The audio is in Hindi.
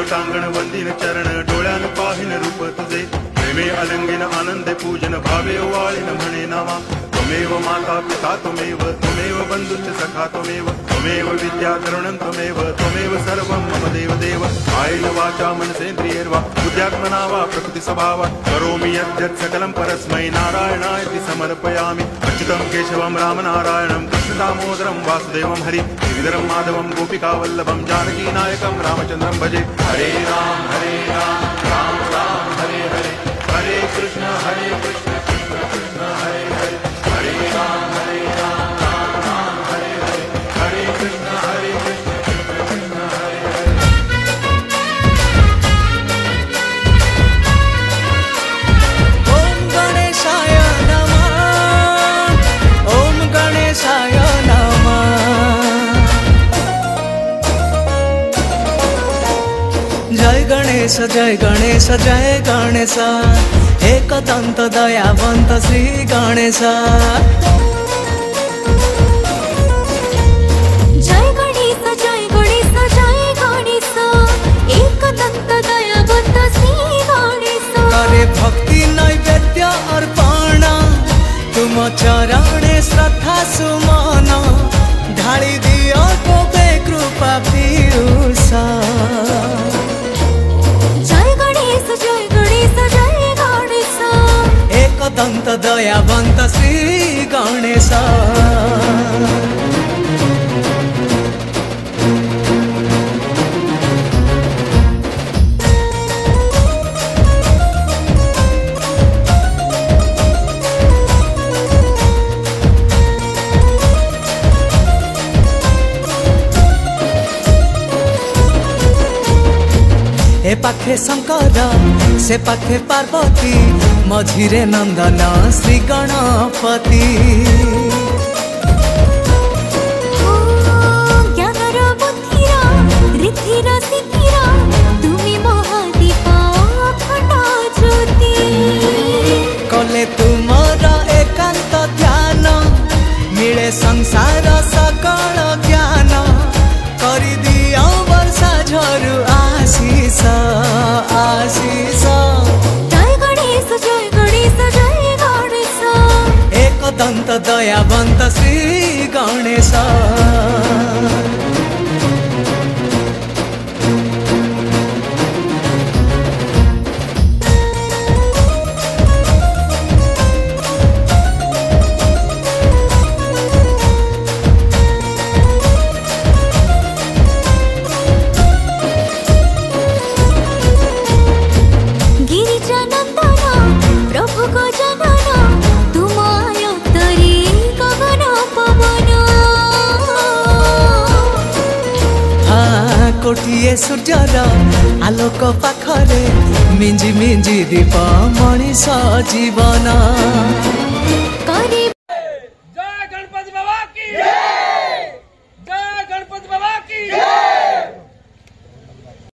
देवतांगण वंदिन चरण डोळ्यान पाहिन रूप तुझे प्रेमे अलंगिन आनंदे पूजन भावे वाळीन म्हणे नामा त्वमेव माता पिता त्वमेव त्वमेव बंधुश्च सखा त्वमेव विद्या तरुणं त्वमेव सर्वं मम देव देव कायेन वाचा मनसेन्द्रियैर्वा बुद्ध्यात्मना वा प्रकृति स्वभावा करोमि यद्यत् सकलं परस्मै नारायणायति समर्पयामि अच्युतं केशवं रामनारायणं कृष्णदामोदरं वासुदेवं हरि गिरिधरं माधवं गोपिकावल्लभं जानकीनायकं रामचन्द्रं भजे हरे राम राम राम हरे हरे हरे कृष्ण कृष्ण कृष्ण हरे हरे हरे राम राम राम हरे हरे हरे कृष्ण कृष्ण कृष्ण हरे हरे। ओम गणेशाय नमः ओम गणेशाय नमः जय गणेश जय गणेश जय गणेश एकदंत दयावंत श्री गणेश जय गणेश जय गणेश जय गणेश एकदंत दयावंत श्री गणेश करे भक्ति नैवेद्य अर्पण तुम चरणे श्रद्धा सुमन ढाली दियो गोबे कृपा पीयूष जय गणेश जय गणेश जय गणेश एकदंत दयावंत श्री गणेश ए पाखे शंकर से पाखे पार्वती मझिरे नंदन श्री गणपति ज्ञानर बुद्धिर रीतिर सिद्धिर तुमी महादीप अखंड ज्योति कले तुमर एकांत ध्यान मिले संसार सकल ज्ञान करी दियो वर्षा झरु आशीष आशीष जय गणेश जय गणेश एकदंत दयावंत श्री गणेश कोटिए सूर्यर आलोक पाखरे मिंजी मिंजी दीप मनीष जीवन